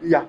Yeah.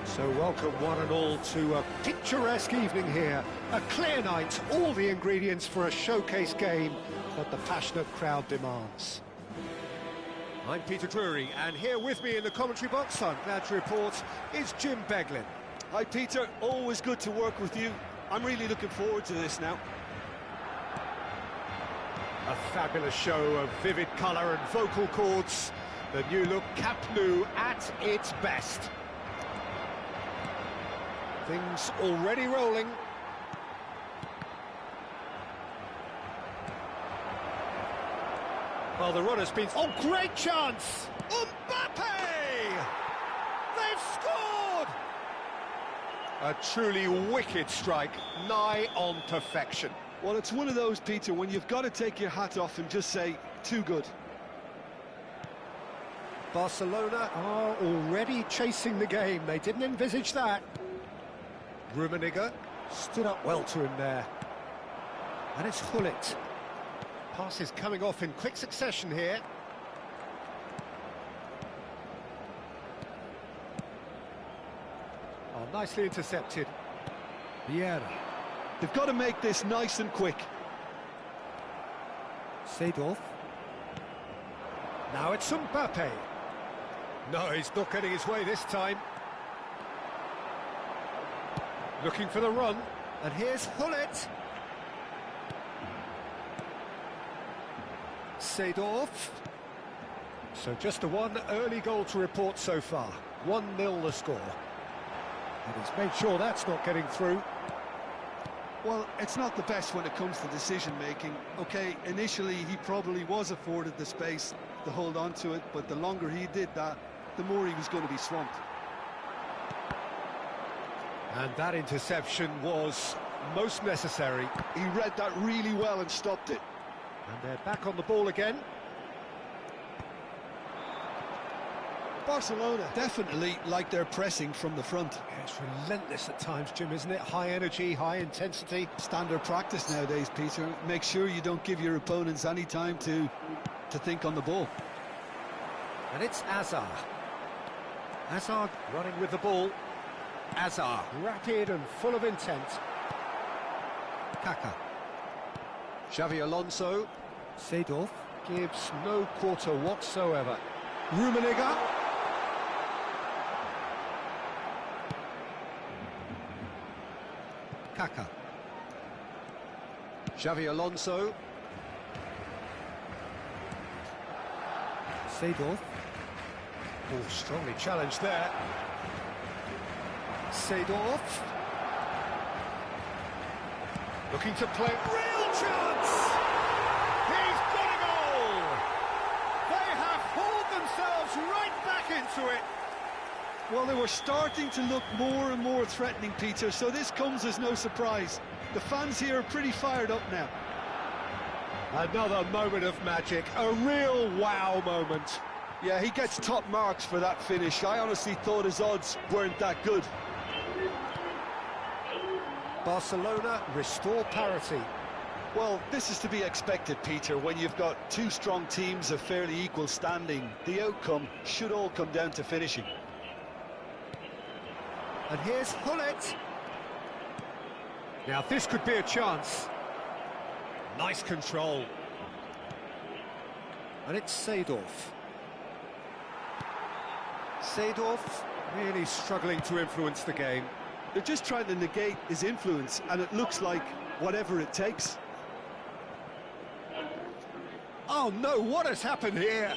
So welcome one and all to a picturesque evening here. A clear night, all the ingredients for a showcase game that the passionate crowd demands. I'm Peter Drury, and here with me in the commentary box, I'm glad to report, is Jim Beglin. Hi Peter, always good to work with you. I'm really looking forward to this now. A fabulous show of vivid colour and vocal cords. The new look Camp Nou at its best. Things already rolling. Well, the runner's been... Oh, great chance! Mbappe! They've scored! A truly wicked strike, nigh on perfection. Well, it's one of those, Peter, when you've got to take your hat off and just say, too good. Barcelona are already chasing the game. They didn't envisage that. Rummenigge stood up well to him there. And it's Hullet. Passes coming off in quick succession here. Oh, nicely intercepted. Vieira. They've got to make this nice and quick. Seedorf. Now it's Mbappe. No, he's not getting his way this time. Looking for the run, and here's Hullet. Seedorf. So just a one early goal to report so far. 1-0 the score. And he's made sure that's not getting through. Well, it's not the best when it comes to decision-making. OK, initially he probably was afforded the space to hold on to it, but the longer he did that, the more he was going to be swamped. And that interception was most necessary. He read that really well and stopped it. And they're back on the ball again. Barcelona definitely like their pressing from the front. Yeah, it's relentless at times, Jim, isn't it? High energy, high intensity. Standard practice nowadays, Peter. Make sure you don't give your opponents any time to think on the ball. And it's ASA. ASA running with the ball. ASA, rapid and full of intent. Kaka. Xavi Alonso. Seedorf gives no quarter whatsoever. Rummenigge. Kaka. Xavi Alonso. Seedorf. Oh, strongly challenged there. Seedorf. Looking to play. Real chance! He's got a goal! They have hauled themselves right back into it. Well, they were starting to look more and more threatening, Peter, so this comes as no surprise. The fans here are pretty fired up now. Another moment of magic, a real wow moment. Yeah, he gets top marks for that finish. I honestly thought his odds weren't that good. Barcelona restore parity. Well, this is to be expected, Peter, when you've got two strong teams of fairly equal standing. The outcome should all come down to finishing. And here's Hullet. Now this could be a chance. Nice control. And it's Seedorf. Seedorf really struggling to influence the game. They're just trying to negate his influence, and it looks like whatever it takes. Oh no, what has happened here?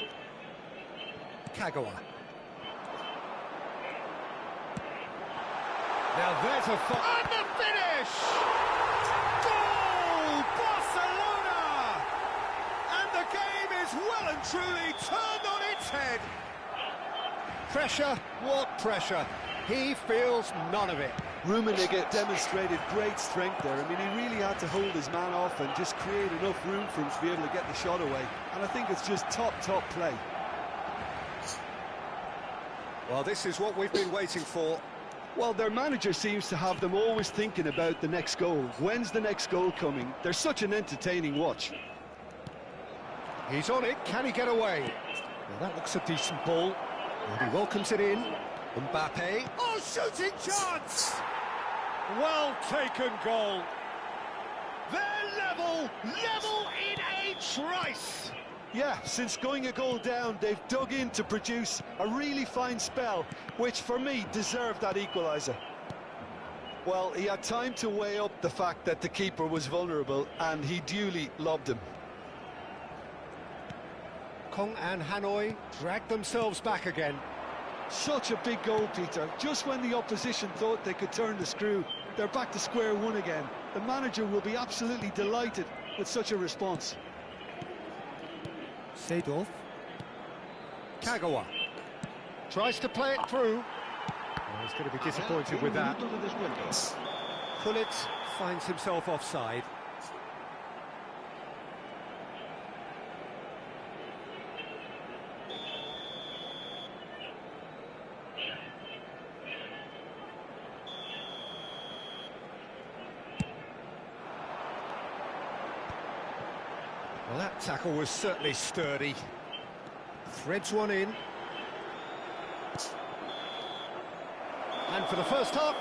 Kagawa. Now there's a... And the finish! truly turned on its head. Pressure, what pressure? He feels none of it. Rummenigge demonstrated great strength there. I mean, he really had to hold his man off and just create enough room for him to be able to get the shot away. And I think it's just top play. Well, this is what we've been waiting for. Well, their manager seems to have them always thinking about the next goal. When's the next goal coming? They're such an entertaining watch. He's on it. Can he get away? Well, that looks a decent ball. And he welcomes it in. Mbappe. Oh, shooting chance! Well taken goal. They're level in a trice. Yeah, since going a goal down, they've dug in to produce a really fine spell, which for me deserved that equaliser. Well, he had time to weigh up the fact that the keeper was vulnerable, and he duly lobbed him. Kong and Hanoi dragged themselves back again. Such a big goal, Peter. Just when the opposition thought they could turn the screw, they're back to square one again. The manager will be absolutely delighted with such a response. Seedorf. Kagawa tries to play it through. Oh, he's going to be disappointed with that. Pullet finds himself offside. Well, that tackle was certainly sturdy. Threads one in. And for the first half,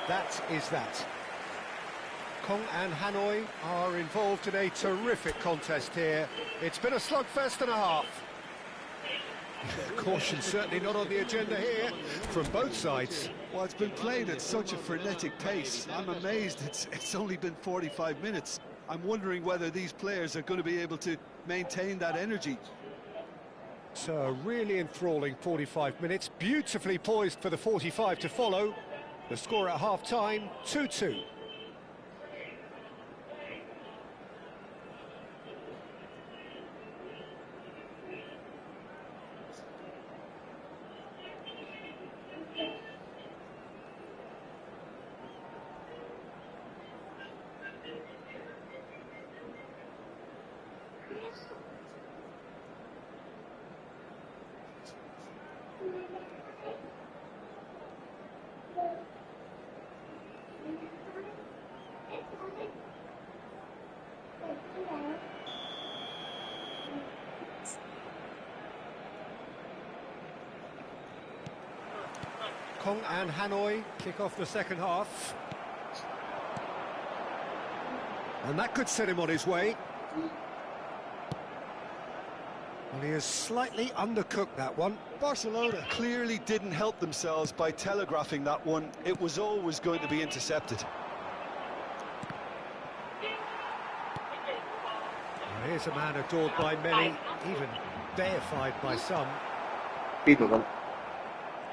that is that. Kong and Hanoi are involved in a terrific contest here. It's been a slugfest and a half. Caution certainly not on the agenda here from both sides. Well, it's been played at such a frenetic pace. I'm amazed it's only been 45 minutes. I'm wondering whether these players are going to be able to maintain that energy. So a really enthralling 45 minutes, beautifully poised for the 45 to follow. The score at half-time, 2-2. Kong and Hanoi kick off the second half. And that could set him on his way. Well, he has slightly undercooked that one. Barcelona clearly didn't help themselves by telegraphing that one. It was always going to be intercepted. Well, here's a man adored by many, even deified by some.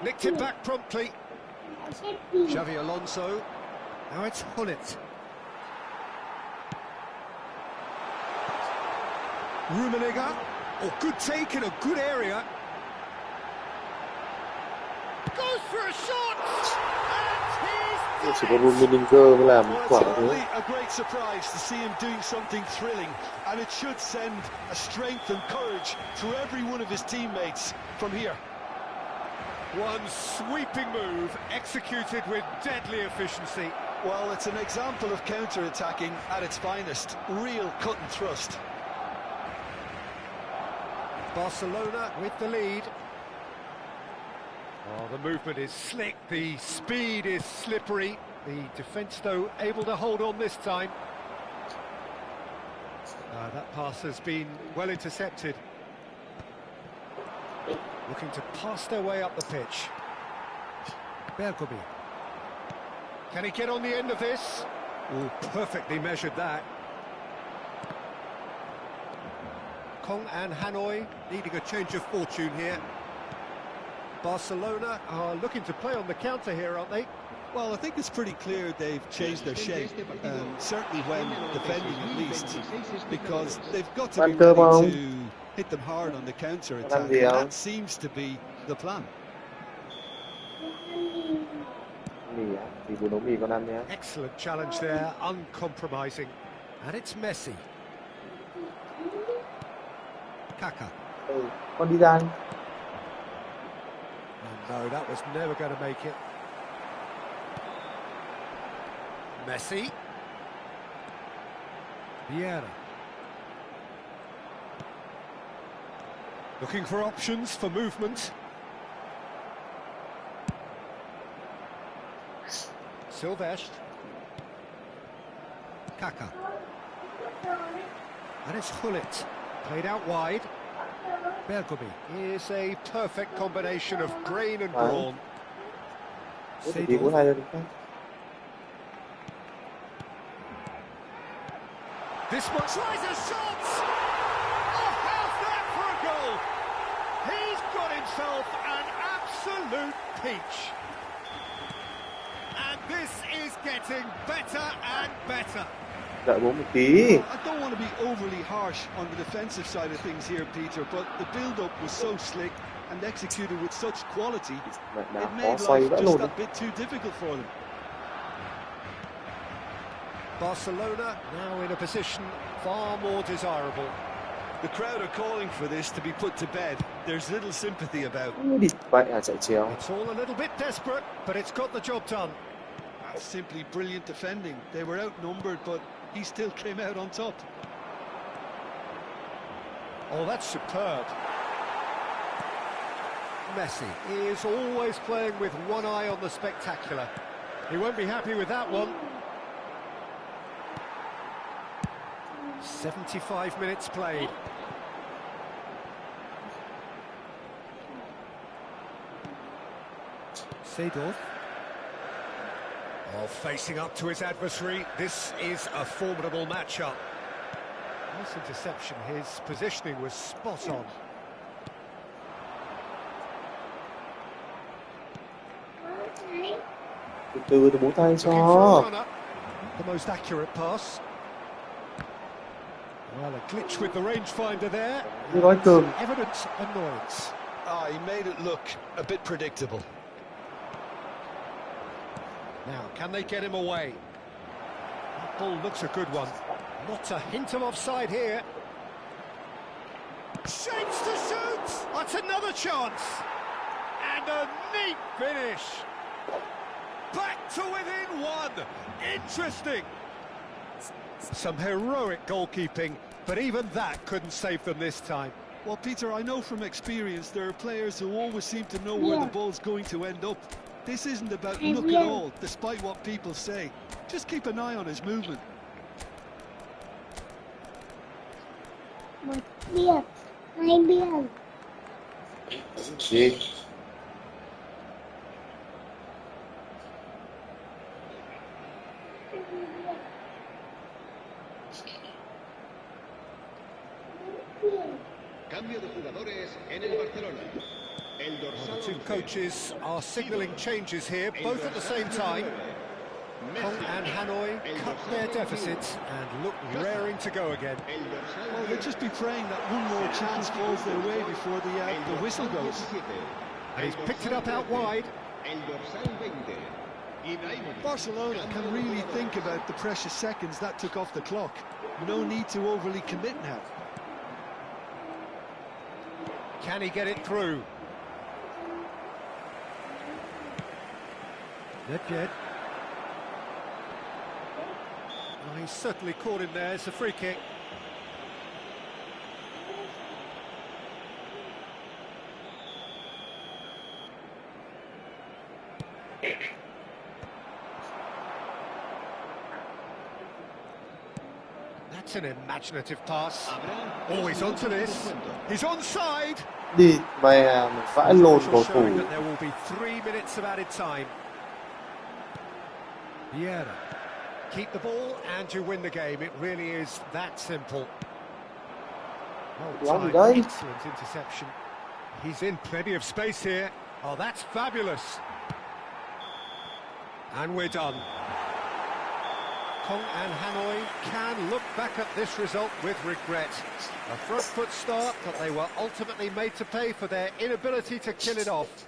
Nicked it back promptly. Xavi Alonso. Now it's Hullet. Rummenigge. Oh, good take in a good area. Goes for a shot. And he's Well, a great surprise to see him doing something thrilling, and it should send a strength and courage through every one of his teammates from here. One sweeping move, executed with deadly efficiency. Well, it's an example of counter-attacking at its finest. Real cut and thrust. Barcelona with the lead. Oh, the movement is slick, the speed is slippery. The defence, though, able to hold on this time. That pass has been well intercepted. Looking to pass their way up the pitch. Bergomi. Can he get on the end of this? Oh, perfectly measured that. Kong and Hanoi needing a change of fortune here. Barcelona are looking to play on the counter here, aren't they? Well, I think it's pretty clear they've changed their shape, certainly when defending at least, because they've got to be ready to hit them hard on the counter-attack. Làm And gì không? that seems to be the plan. Mì á, thì bún nấu mì con ăn nhé. Excellent challenge there, uncompromising. And it's Messi. Kaka. Ừ, con đi ra. And no, that was never going to make it. Messi. Vieira. Looking for options for movement. Silvestre. Kaka. And it's Hullet. Played out wide. Bergomi is a perfect combination of brain and brawn. Ủa, thì bún hay hơn không? This one tries a shot! Oh, how's that for a goal? He's got himself an absolute peach. And this is getting better and better. Đợi bố một tí. I don't want to be overly harsh on the defensive side of things here, Peter, but the build-up was so slick and executed with such quality, Mẹ it nào made khó xoay life vãi just luôn. a bit too difficult for them. Barcelona now in a position far more desirable. The crowd are calling for this to be put to bed. There's little sympathy about. Đi vậy à, chạy chéo. It's all a little bit desperate, but it's got the job done. That's simply brilliant defending. They were outnumbered, but he still came out on top. Oh, that's superb. Messi is always playing with one eye on the spectacular. He won't be happy with that one. 75 minutes played. Seedorf. Oh, facing up to his adversary. This is a formidable matchup. Nice interception. His positioning was spot on. Từ từ bố tay Looking for a cho. runner. The most accurate pass. Well, a glitch with the rangefinder there. Đi gói cơm. Evident annoyance. He made it look a bit predictable. Now, can they get him away? That ball looks a good one. Not a hint of offside here. Shapes to shoot! That's another chance. And a neat finish. Back to within one. Interesting. Some heroic goalkeeping, but even that couldn't save them this time. Well, Peter, I know from experience there are players who always seem to know where the ball's going to end up. This isn't about luck at all, despite what people say. Just keep an eye on his movement. Một biệt, hai biệt. Gì? Cambio de jugadores en el Barcelona. El dorsal The two coaches are signalling changes here, both at the same time. Hong and Hanoi cut their deficits and look raring to go again. Well, they'll just be praying that one more chance falls their way before the whistle goes. And he's picked it up out wide. El dorsal 20. Barcelona can really think about the precious seconds that took off the clock. No need to overly commit now. Can he get it through? Nedved. Oh, he's certainly caught him there. It's a free kick. That's an imaginative pass. Oh, he's onto this. He's onside. Đi mẹ một vãi lồn cầu thủ. Showing that there will be 3 minutes of added time. Vieira. Keep the ball and you win the game. It really is that simple. Well timed, excellent interception. He's in plenty of space here. Oh, that's fabulous. And we're done. Hong and Hanoi can look back at this result with regret. A front foot start, but they were ultimately made to pay for their inability to kill it off.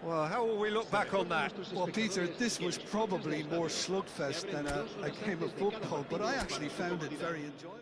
Well, how will we look back on that? Well, Peter, this was probably more slugfest than a game of football, but I actually found it very enjoyable.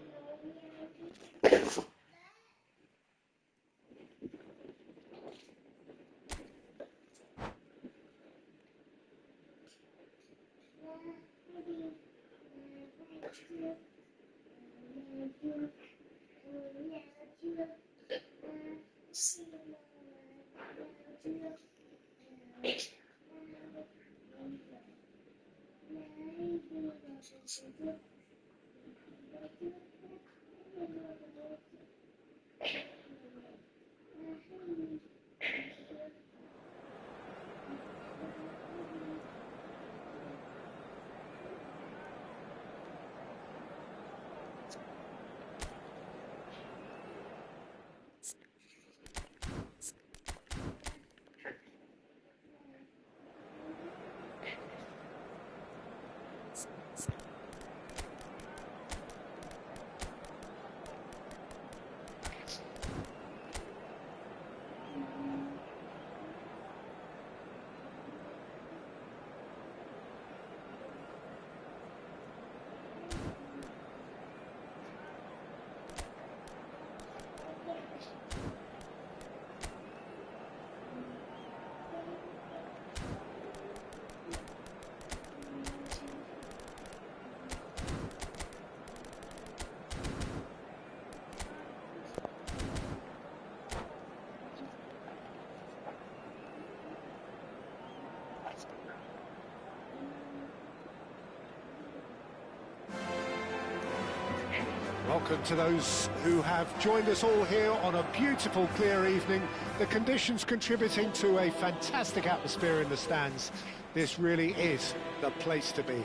Welcome to those who have joined us all here on a beautiful, clear evening. The conditions contributing to a fantastic atmosphere in the stands. This really is the place to be.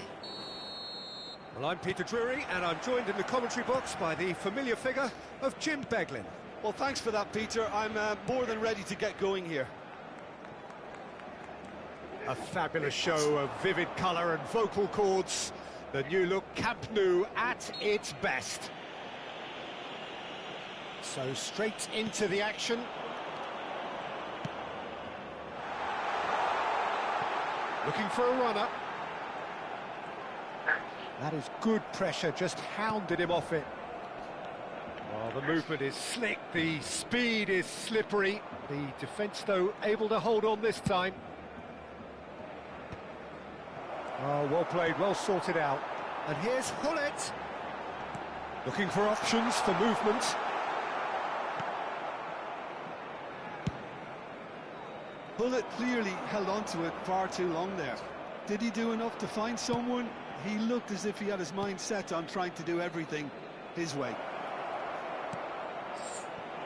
Well, I'm Peter Drury, and I'm joined in the commentary box by the familiar figure of Jim Beglin. Well, thanks for that, Peter. I'm more than ready to get going here. A fabulous show of vivid colour and vocal cords. The new look Camp Nou at its best. So straight into the action. Looking for a runner. That is good pressure, just hounded him off it. Well, the movement is slick, the speed is slippery. The defence, though, able to hold on this time. Oh, well played, well sorted out. And here's Hullet. Looking for options for movement. Hullet clearly held on to it far too long there. Did he do enough to find someone? He looked as if he had his mind set on trying to do everything his way.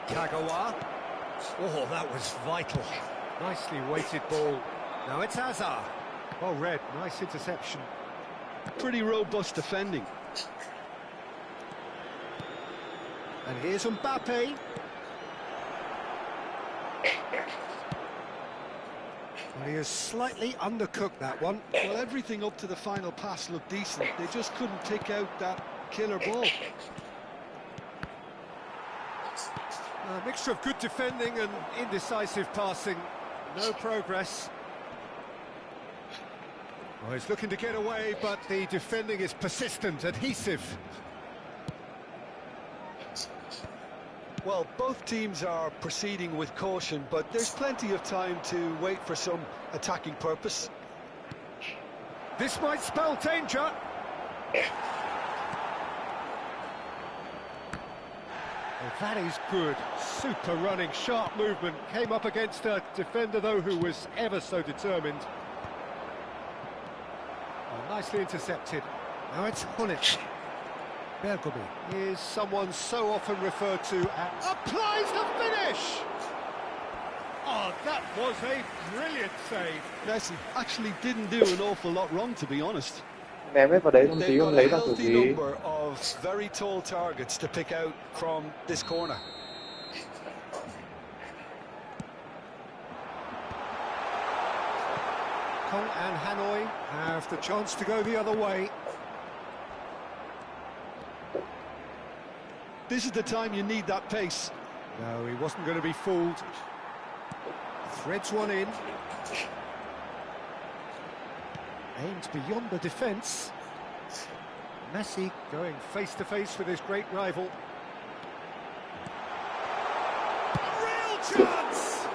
Kagawa. Oh, that was vital. Nicely weighted ball. Now it's ASA. Well read, nice interception. Pretty robust defending. And here's Mbappe. Well, he has slightly undercooked that one. Well, everything up to the final pass looked decent. They just couldn't pick out that killer ball. A mixture of good defending and indecisive passing. No progress. Well, he's looking to get away, but the defending is persistent, adhesive. Well, both teams are proceeding with caution, but there's plenty of time to wait for some attacking purpose. This might spell danger. Well, that is good. Super running, sharp movement. Came up against a defender, though, who was ever so determined. Well, nicely intercepted. Now it's Hullet. Bergomi is someone so often referred to as... Applies the finish! Oh, that was a brilliant save. Messi actually didn't do an awful lot wrong, to be honest. Ném hết vào đấy không tí They've ông got a lấy ra từ healthy ví. number of very tall targets to pick out from this corner. Bangkok and Hanoi have the chance to go the other way. This is the time you need that pace. No, he wasn't going to be fooled. Threads one in. Aimed beyond the defence. Messi going face-to-face with his great rival. A real chance!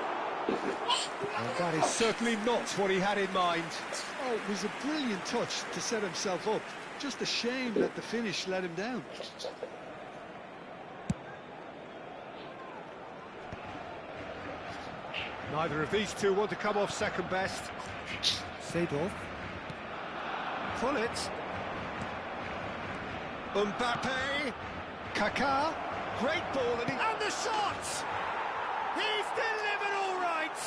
And that is certainly not what he had in mind. Oh, it was a brilliant touch to set himself up. Just a shame that the finish let him down. Neither of these two want to come off second best. Seedorf. Pull it. Mbappe. Kaká. Great ball and the shot! He's delivered all right!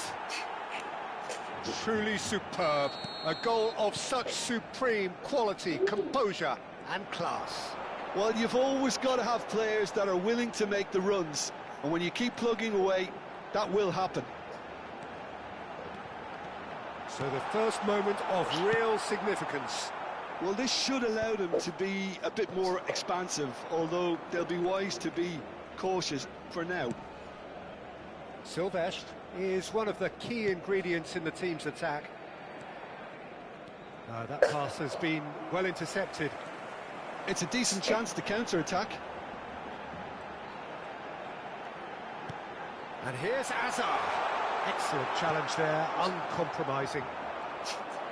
Truly superb. A goal of such supreme quality, composure and class. Well, you've always got to have players that are willing to make the runs. And when you keep plugging away, that will happen. So the first moment of real significance. Well, this should allow them to be a bit more expansive, although they'll be wise to be cautious for now. Silvestre is one of the key ingredients in the team's attack. That pass has been well intercepted. It's a decent chance to counter-attack. And here's ASA. Excellent challenge there, uncompromising.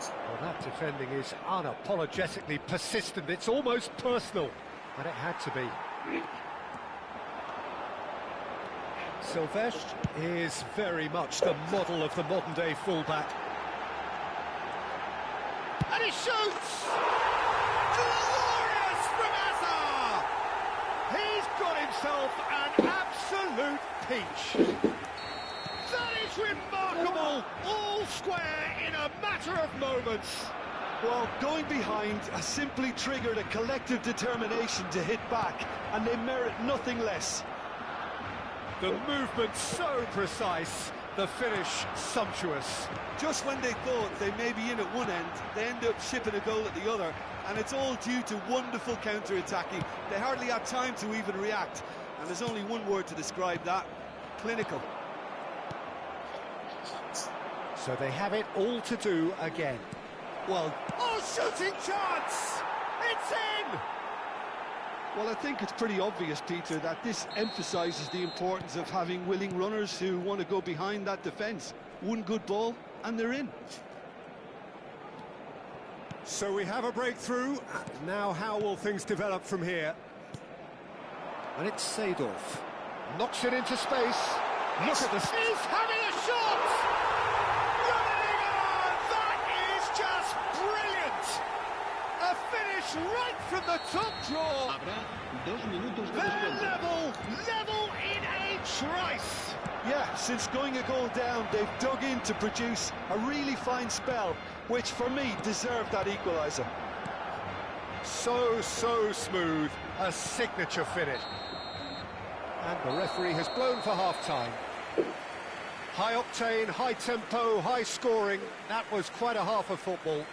Well, that defending is unapologetically persistent. It's almost personal, but it had to be. Silvestre is very much the model of the modern-day fullback. And he shoots! Glorious from ASA! He's got himself an absolute peach. That is remarkable! All square in a matter of moments. Well, going behind has simply triggered a collective determination to hit back, and they merit nothing less. The movement so precise, the finish sumptuous. Just when they thought they may be in at one end, they end up shipping a goal at the other, and it's all due to wonderful counter-attacking. They hardly had time to even react, and there's only one word to describe that: clinical. So they have it all to do again. Well, Oh, shooting chance! It's in! Well, I think it's pretty obvious, Peter, that this emphasises the importance of having willing runners who want to go behind that defence. One good ball, and they're in. So we have a breakthrough. Now how will things develop from here? And it's Seedorf. Knocks it into space. Look at this. He's having a shot! That is just brilliant! A finish right from the top draw. Habrá 2 minutos de They're descuento. level in a trice. Yeah, since going a goal down, they've dug in to produce a really fine spell, which for me deserved that equaliser. So smooth, a signature finish. And the referee has blown for half-time. High octane, high tempo, high scoring. That was quite a half of football.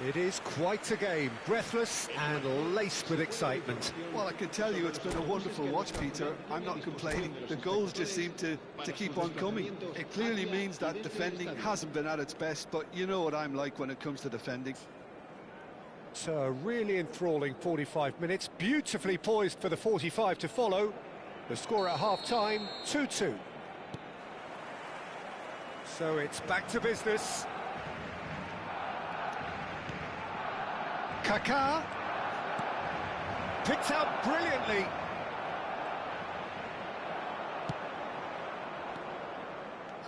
It is quite a game, breathless and laced with excitement. Well, I can tell you it's been a wonderful watch, Peter. I'm not complaining. The goals just seem to keep on coming. It clearly means that defending hasn't been at its best, but you know what I'm like when it comes to defending. So a really enthralling 45 minutes, beautifully poised for the 45 to follow. The score at half-time, 2-2. So it's back to business. Kaká picked out brilliantly.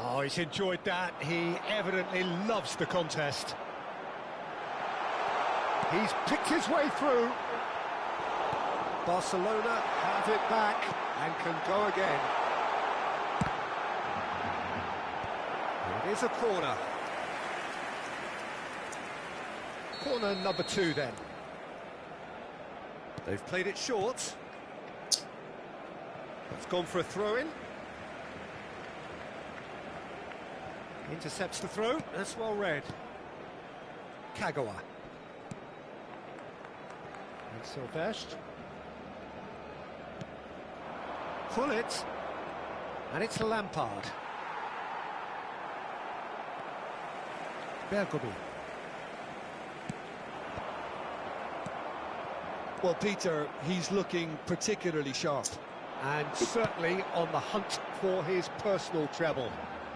Oh, he's enjoyed that. He evidently loves the contest. He's picked his way through. Barcelona have it back and can go again. It is a corner. Corner number 2 then. They've played it short. It's gone for a throw-in. Intercepts the throw, that's well read. Kagawa. And Silvestre. Pull it. And it's Lampard. Bergomi. Well, Peter, he's looking particularly sharp. And certainly on the hunt for his personal treble.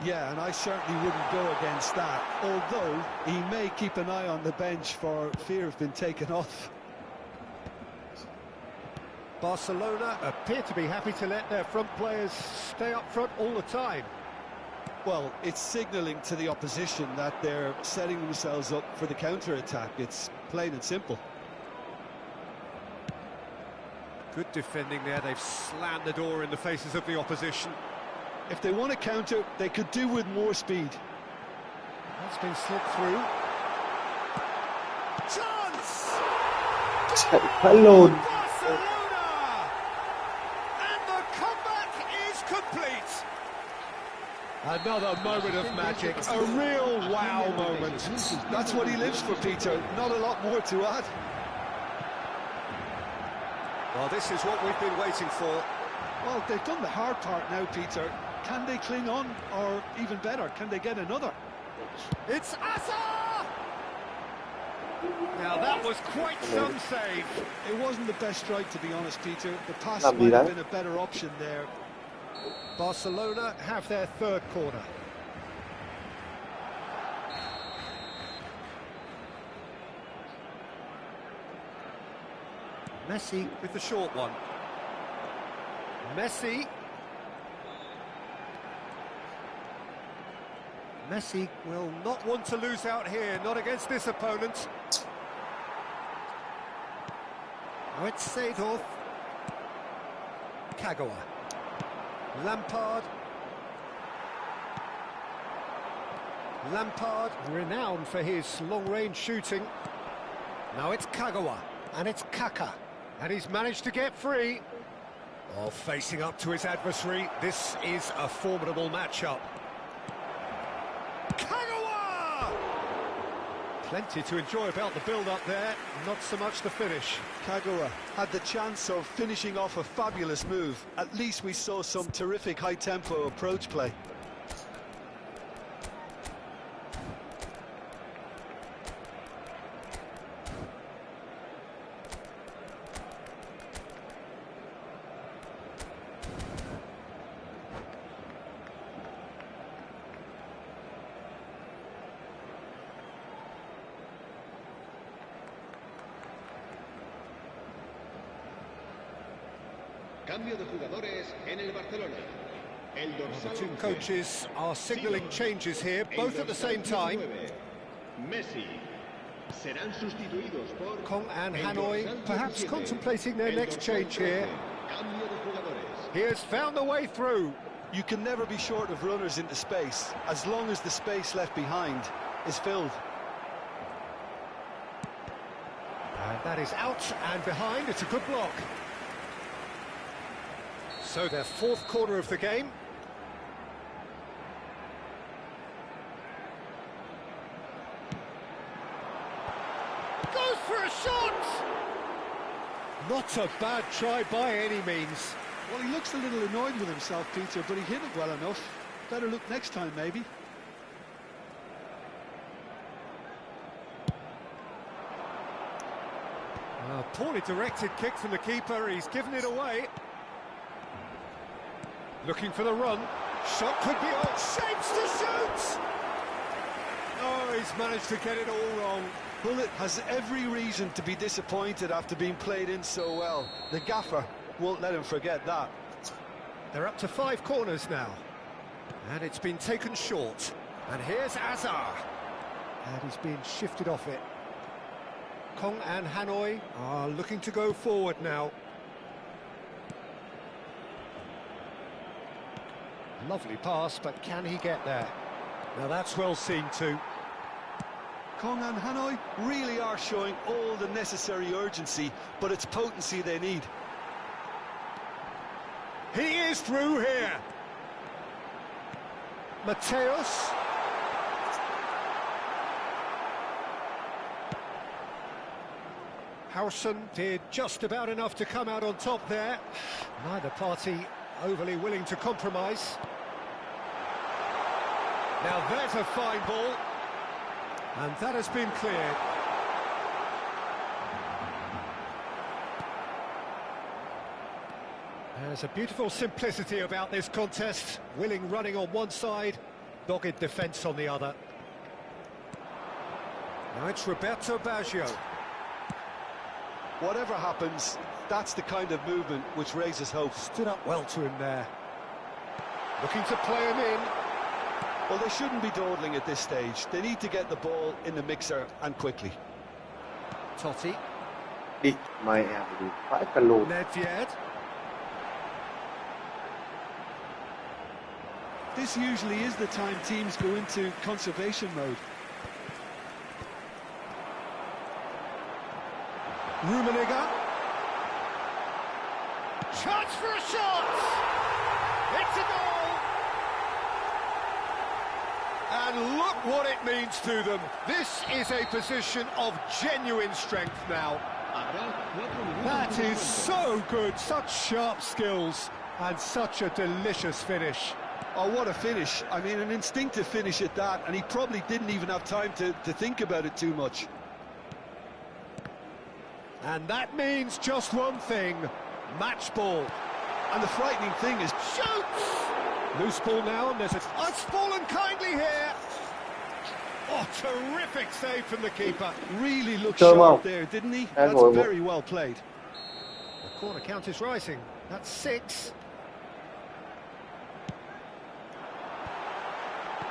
Yeah, and I certainly wouldn't go against that, although he may keep an eye on the bench for fear of being taken off. Barcelona appear to be happy to let their front players stay up front all the time. Well, it's signalling to the opposition that they're setting themselves up for the counter-attack. It's plain and simple. Good defending there, they've slammed the door in the faces of the opposition. If they want to counter, they could do with more speed. That's been slipped through. Chance! Hello. Barcelona! And the comeback is complete. Another moment of magic, a real wow moment. That's what he lives for, Peter. Not a lot more to add. Well, this is what we've been waiting for. Well, they've done the hard part now, Peter. Can they cling on, or even better, can they get another? It's ASA! Now that was quite some save. It wasn't the best strike, to be honest, Peter. The pass Làm gì might have đấy? been a better option there. Barcelona have their third corner. Messi with the short one. Messi. Messi will not want to lose out here, not against this opponent. Oh, it's Seedorf. Kagawa. Lampard. Lampard, renowned for his long-range shooting. Now it's Kagawa, and it's Kaka. And he's managed to get free. Oh, facing up to his adversary, this is a formidable matchup. Kagawa! Plenty to enjoy about the build-up there, not so much the finish. Kagawa had the chance of finishing off a fabulous move. At least we saw some terrific high-tempo approach play. Cambio de jugadores en el Barcelona. El The dorsal two 11. coaches are signalling changes here, both at the same time. Messi. Serán sustituidos por Kong and el Hanoi dorsal perhaps 17. contemplating their El next dorsal change here. 13. Cambio de jugadores. He has found a way through. You can never be short of runners into space, as long as the space left behind is filled. And that is out and behind. It's a good block. So their fourth quarter of the game. Goes for a shot! Not a bad try by any means. Well, he looks a little annoyed with himself, Peter, but he hit it well enough. Better look next time, maybe. A poorly directed kick from the keeper. He's given it away. Looking for the run. Shot could be on. Shapes to shoot! Oh, he's managed to get it all wrong. Bullet has every reason to be disappointed after being played in so well. The gaffer won't let him forget that. They're up to 5 corners now. And it's been taken short. And here's ASA. And he's being shifted off it. Kong and Hanoi are looking to go forward now. Lovely pass, but can he get there? Now that's well seen too. Kong and Hanoi really are showing all the necessary urgency, but it's potency they need. He is through here. Mateus. Howson did just about enough to come out on top there. Neither party overly willing to compromise. Now there's a fine ball. And that has been cleared. There's a beautiful simplicity about this contest. Willing running on one side, dogged defence on the other. Now it's Roberto Baggio. Whatever happens, that's the kind of movement which raises hope. Stood up well to him there. Looking to play him in. Well, they shouldn't be dawdling at this stage. They need to get the ball in the mixer and quickly. Totti. Đi, mày em đi, phải cả lồn. Nedved. This usually is the time teams go into conservation mode. Rummenigge. Chance for a shot! It's a goal! And look what it means to them. This is a position of genuine strength now. That is so good, such sharp skills, and such a delicious finish. Oh, what a finish. I mean, an instinctive finish at that, and he probably didn't even have time to think about it too much. And that means just one thing, match ball. And the frightening thing is... Shoots! Loose ball now, and there's a... Oh, it's fallen kindly here! Oh, terrific save from the keeper. Really looked Come sharp on. there, didn't he? That's That's horrible. very well played. The corner count is rising. That's 6.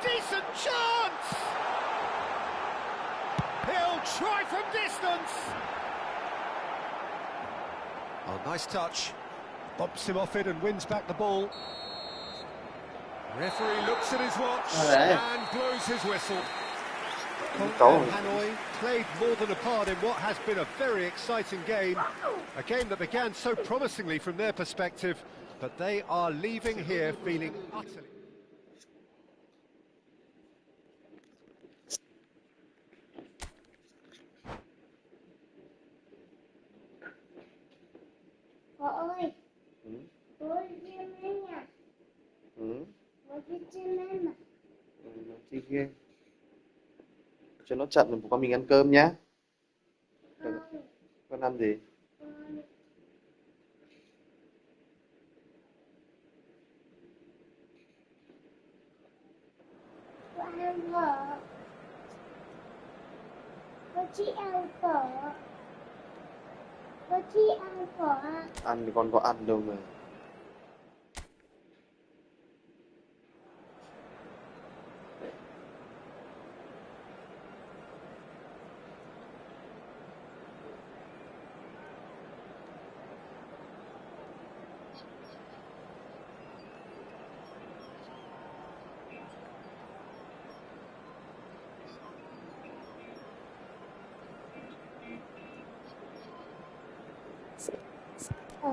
Decent chance! He'll try from distance! Oh, nice touch. Bumps him off it and wins back the ball. Referee looks at his watch Alright. and blows his whistle. Không Hong có. and Hanoi played more than a part in what has been a very exciting game. A game that began so promisingly from their perspective, but they are leaving here feeling utterly... Bố ơi, Ừ. bố đi xem em nha. Ừ. Bố đi xem em mà. Ừ, nó chi ghê. Cho nó chậm rồi con mình ăn cơm nhá. Không, Con ăn gì? con ăn phở. Bố chỉ ăn phở. Bố chỉ ăn phở. Ăn thì con có ăn đâu mà. Ờ.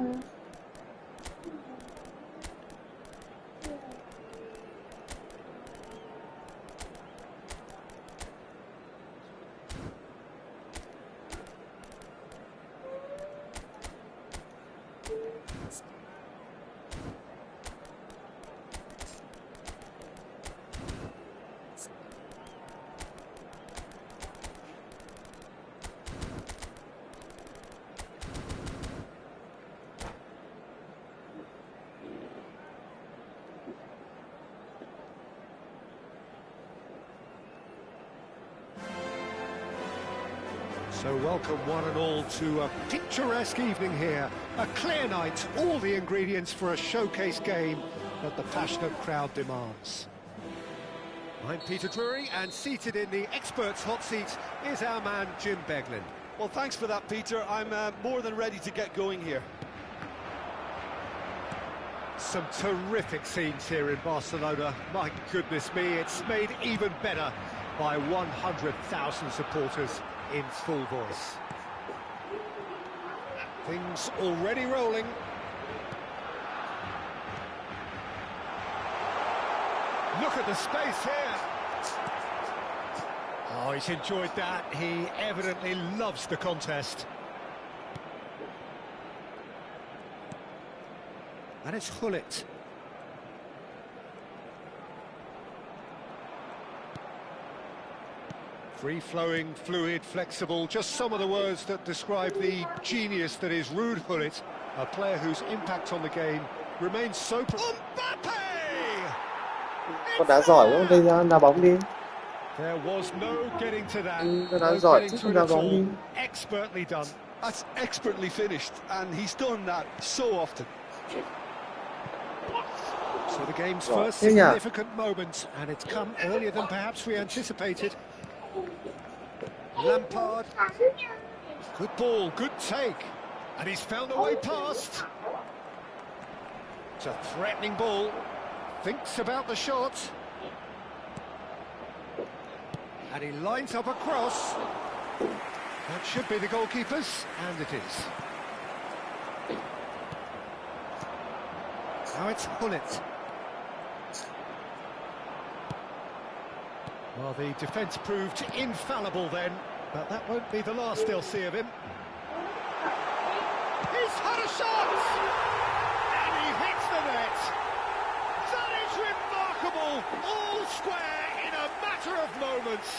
So welcome one and all to a picturesque evening here. A clear night, all the ingredients for a showcase game that the passionate crowd demands. I'm Peter Drury, and seated in the experts' hot seat is our man Jim Beglin. Well, thanks for that, Peter. I'm more than ready to get going here. Some terrific scenes here in Barcelona. My goodness me, it's made even better by 100,000 supporters in full voice. Things already rolling. Look at the space here. Oh, he's enjoyed that. He evidently loves the contest. And it's Hullet. Free-flowing, fluid, flexible, just some of the words that describe the genius that is Ruud Gullit, a player whose impact on the game remains so... Mbappe! Con đá giỏi quá, đây ra đá bóng đi. There was no getting to that. Con đá No giỏi getting chứ to con it đá at bóng đi. all. Expertly done. That's expertly finished, and he's done that so often. So the game's Right, first here you are. significant moment, and it's come earlier than perhaps we anticipated. Lampard, good ball, good take, and he's found a way past. It's a threatening ball, thinks about the shot. And he lines up a cross. That should be the goalkeeper's, and it is. Now it's Hullet. Well, the defence proved infallible then, but that won't be the last they'll see of him. He's had a shot! And he hits the net! That is remarkable! All square in a matter of moments.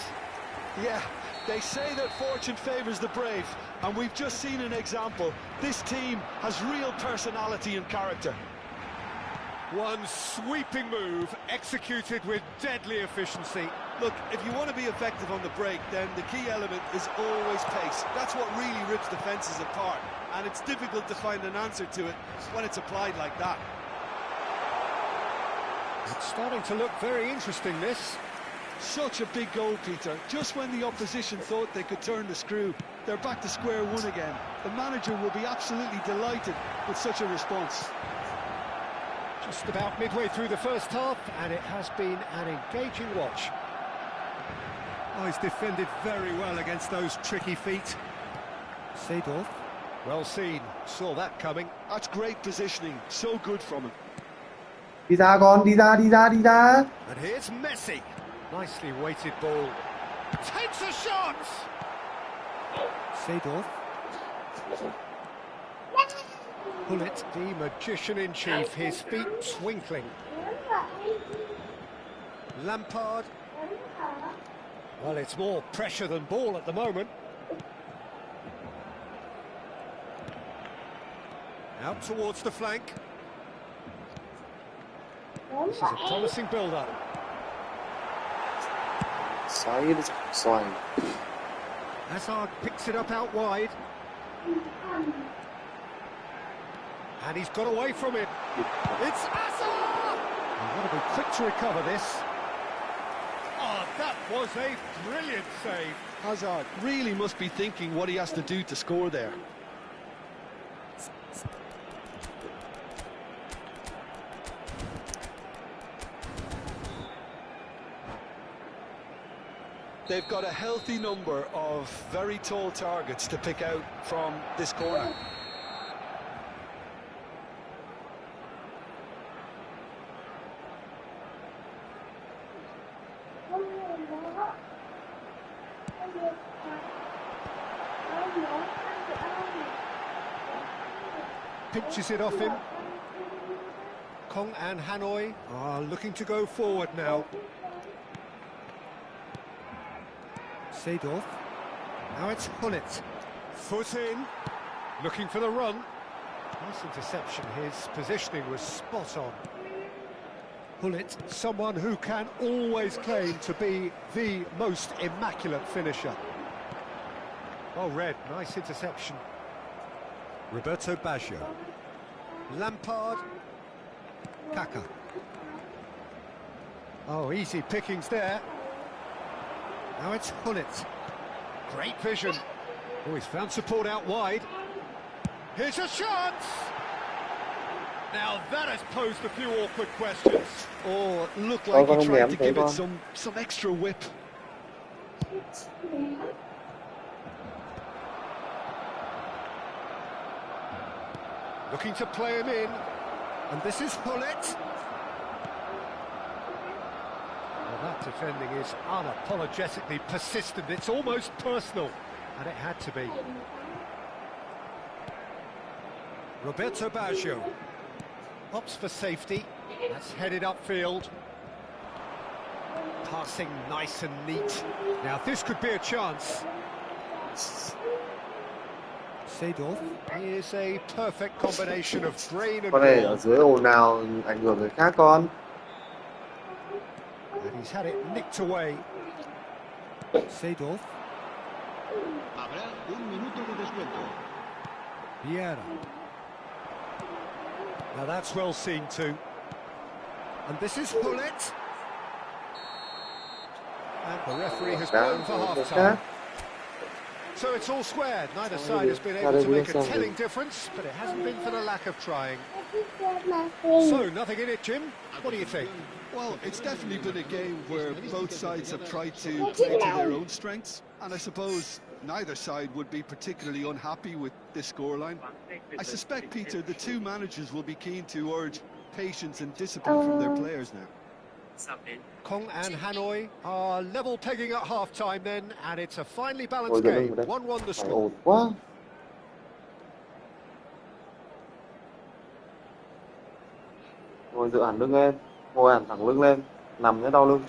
Yeah, they say that fortune favours the brave, and we've just seen an example. This team has real personality and character. One sweeping move, executed with deadly efficiency. Look, if you want to be effective on the break, then the key element is always pace. That's what really rips defences apart, and it's difficult to find an answer to it when it's applied like that. It's starting to look very interesting, this. Such a big goal, Peter. Just when the opposition thought they could turn the screw, they're back to square one again. The manager will be absolutely delighted with such a response. Just about midway through the first half, and it has been an engaging watch. Oh, he's defended very well against those tricky feet. Seedorf. Well seen, saw that coming. That's great positioning, so good from him. Đi ra con, đi ra, đi ra, đi ra. And here's Messi. Nicely weighted ball. Takes a shot! Seedorf. Hullet, the magician-in-chief, his feet twinkling. Lampard. Well, it's more pressure than ball at the moment. Out towards the flank. This is a promising build-up. Side is offside. Hazard picks it up out wide. And he's got away from it. It's ASA! And want to be quick to recover this. Oh, that was a brilliant save. Hazard really must be thinking what he has to do to score there. They've got a healthy number of very tall targets to pick out from this corner. Pinches it off him. Kong and Hanoi are looking to go forward now. Seedorf. Now it's Hullet. Foot in. Looking for the run. Nice interception. His positioning was spot on. Hullet, someone who can always claim to be the most immaculate finisher. Well read. Nice interception. Roberto Baggio. Lampard. Kaka. Oh, easy pickings there. Now it's Hullet. Great vision. Oh, he's found support out wide. Here's a shot! Now that has posed a few awkward questions. Oh, looked like con he không tried ném to thế give it con. some extra whip. Looking to play him in. And this is Hullet. Well, that defending is unapologetically persistent. It's almost personal. And it had to be. Roberto Baggio. Opts for safety. That's headed upfield. Passing nice and neat. Now this could be a chance. Seedorf. Here's a perfect combination of brain and Con này ở ball. dưới ồn nào ảnh hưởng người khác con. And he's had it nicked away. Seedorf. Habrá un minuto de descuento. Vieira. Now that's well seen too. And this is Hullet. And the referee has blown for half-time. So it's all squared. Neither side has been able to make a telling difference, but it hasn't been for the lack of trying. So, nothing in it, Jim. What do you think? Well, it's definitely been a game where both sides have tried to play to their own strengths, and I suppose neither side would be particularly unhappy with this scoreline. I suspect, Peter, the two managers will be keen to urge patience and discipline from their players now. Kong and Hanoi are level pegging at half-time then, and it's a finely Ôi balanced giời game. ơi, đây. 1-1 the Phải score. ồn quá. Ngồi dựa hẳn lưng lên, ngồi hẳn thẳng lưng lên, nằm nhé đau lưng.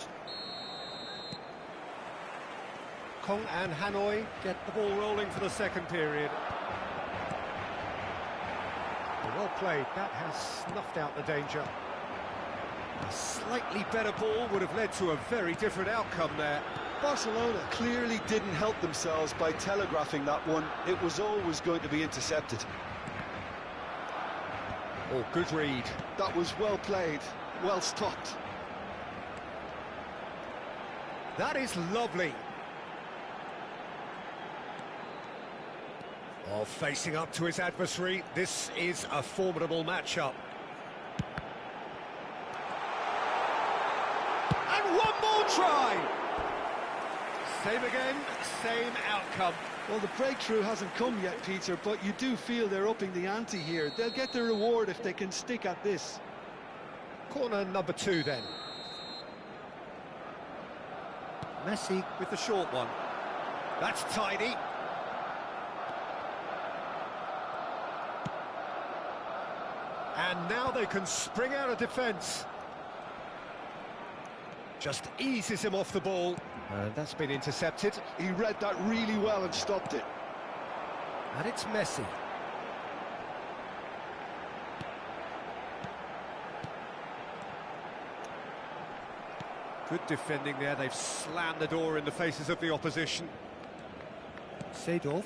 Kong and Hanoi get the ball rolling for the second period. Well played, that has snuffed out the danger. A slightly better ball would have led to a very different outcome there. Barcelona clearly didn't help themselves by telegraphing that one. It was always going to be intercepted. Oh, good read. That was well played, well stopped. That is lovely. Oh, facing up to his adversary, this is a formidable matchup. And one more try! Same again, same outcome. Well, the breakthrough hasn't come yet, Peter, but you do feel they're upping the ante here. They'll get their reward if they can stick at this. Corner number 2 then. Messi with the short one. That's tidy. And now they can spring out of defence. Just eases him off the ball. And that's been intercepted. He read that really well and stopped it. And it's Messi. Good defending there. They've slammed the door in the faces of the opposition. Seedorf.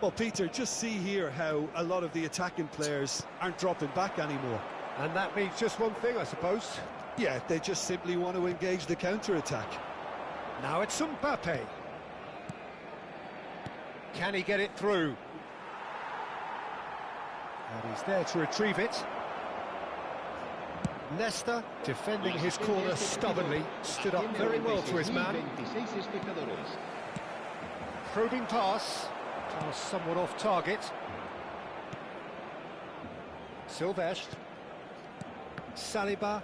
Well, Peter, just see here how a lot of the attacking players aren't dropping back anymore. And that means just one thing, I suppose. Yeah, they just simply want to engage the counter-attack. Now it's Mbappe. Can he get it through? And he's there to retrieve it. Nesta, defending his corner stubbornly, stood up very well to his man. Probing pass, somewhat off target. Silvestre. Saliba.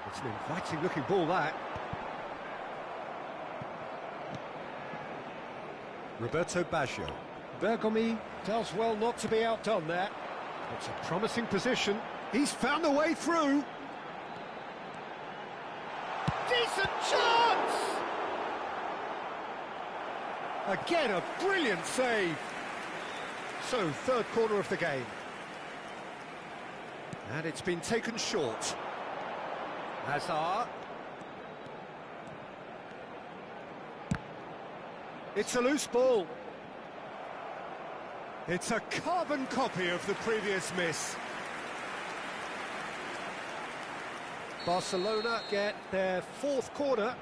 It's an inviting looking ball, that. Roberto Baggio. Bergomi does well not to be outdone there. It's a promising position. He's found a way through. Decent chance! Again, a brilliant save. So, third corner of the game. And it's been taken short. ASA. It's a loose ball. It's a carbon copy of the previous miss. Barcelona get their fourth corner.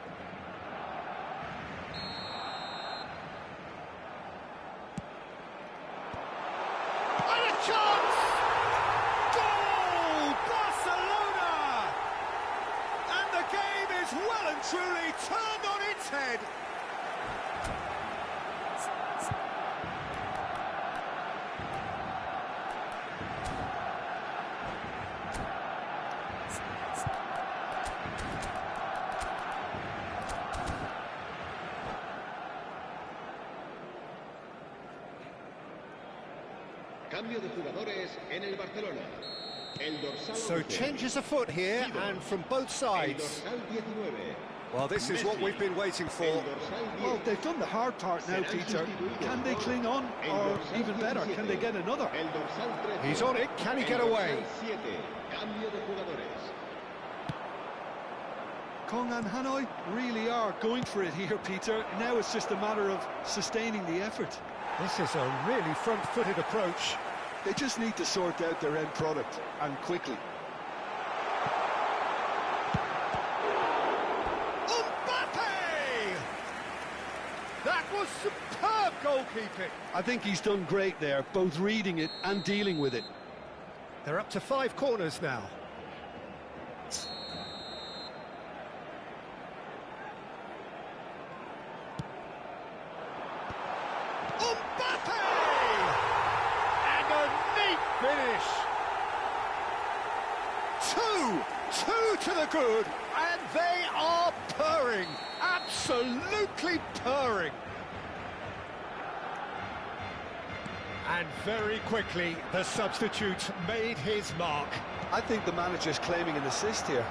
And a chance! Goal! Barcelona! And the game is well and truly turned on its head. Cambio de jugadores en el Barcelona. El dorsal So 11. changes afoot here, and from both El sides. dorsal 19. Well, this is what we've been waiting El for. dorsal 10. Well, they've done the hard part now, Peter. Can they cling on, or even better, can they get another? El dorsal 13. He's on it, can he get El away? dorsal 7. Cambio de jugadores. Kong and Hanoi really are going for it here, Peter. Now it's just a matter of sustaining the effort. This is a really front-footed approach. They just need to sort out their end product, and quickly. Mbappe! That was superb goalkeeping. I think he's done great there, both reading it and dealing with it. They're up to 5 corners now. Mbappe! And a neat finish. Two to the good, and they are purring, absolutely purring. And very quickly, the substitute made his mark. I think the manager's claiming an assist here.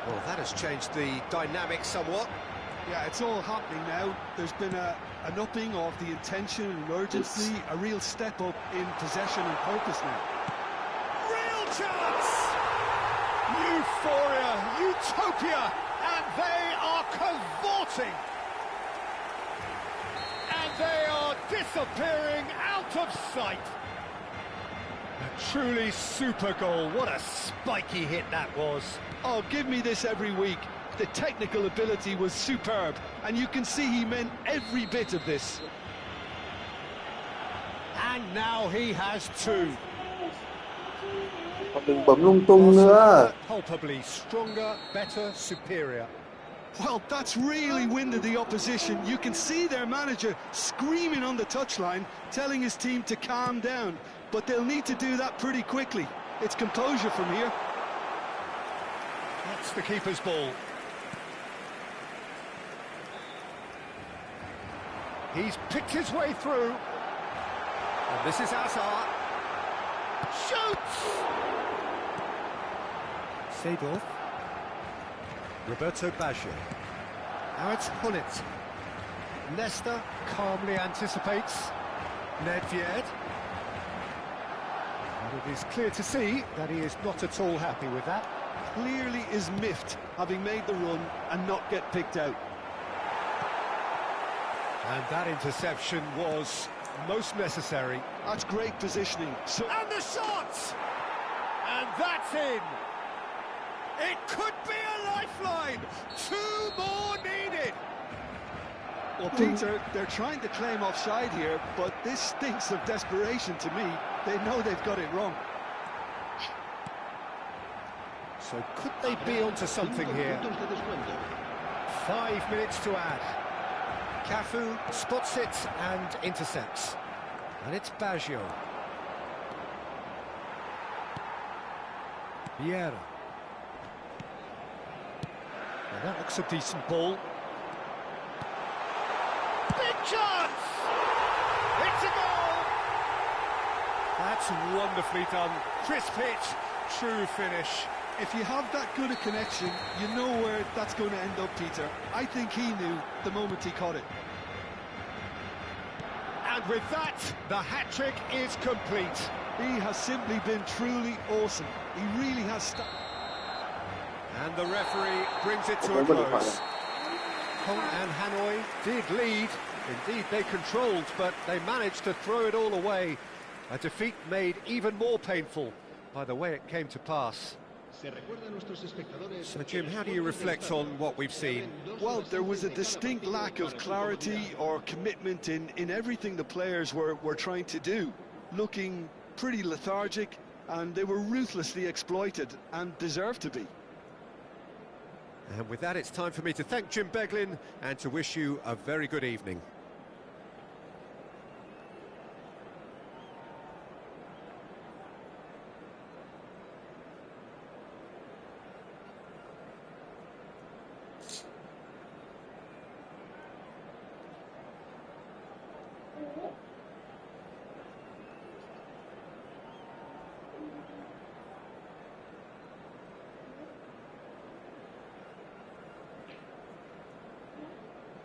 Well, that has changed the dynamic somewhat. Yeah, it's all happening now. There's been an upping of the intention and urgency, a real step up in possession and purpose now. Real chance! Euphoria, utopia, and they are cavorting. And they are disappearing out of sight. A truly super goal. What a spiky hit that was. Oh, give me this every week. The technical ability was superb, and you can see he meant every bit of this. And now he has 2. Còn đừng bấm lung tung nữa. Palpably stronger, better, superior. Well, that's really winded the opposition. You can see their manager screaming on the touchline, telling his team to calm down. But they'll need to do that pretty quickly. It's composure from here. That's the keeper's ball. He's picked his way through. And this is ASA. Shoots! Seedorf. Roberto Baggio. Now it's Hullet. Nesta calmly anticipates. Nedved. And it is clear to see that he is not at all happy with that. Clearly is miffed, having made the run and not get picked out. And that interception was most necessary. That's great positioning. So And the shot! And that's in! It could be a lifeline! 2 more needed! well, Peter, they're trying to claim offside here, but this stinks of desperation to me. They know they've got it wrong. So could they be onto something here? 5 minutes to add. Cafu spots it and intercepts. And it's Baggio. Vieira. Now that looks a decent ball. Big chance! It's a goal! That's wonderfully done. Crisp hit, true finish. If you have that good a connection, you know where that's going to end up, Peter. I think he knew the moment he caught it. And with that, the hat-trick is complete. He has simply been truly awesome. He really has And the referee brings it to a close. Hong and Hanoi did lead. Indeed, they controlled, but they managed to throw it all away. A defeat made even more painful by the way it came to pass. So, Jim, how do you reflect on what we've seen? Well, there was a distinct lack of clarity or commitment in everything the players were trying to do. Looking pretty lethargic, and they were ruthlessly exploited, and deserved to be. And with that, it's time for me to thank Jim Beglin and to wish you a very good evening.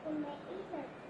con mẹ ý thật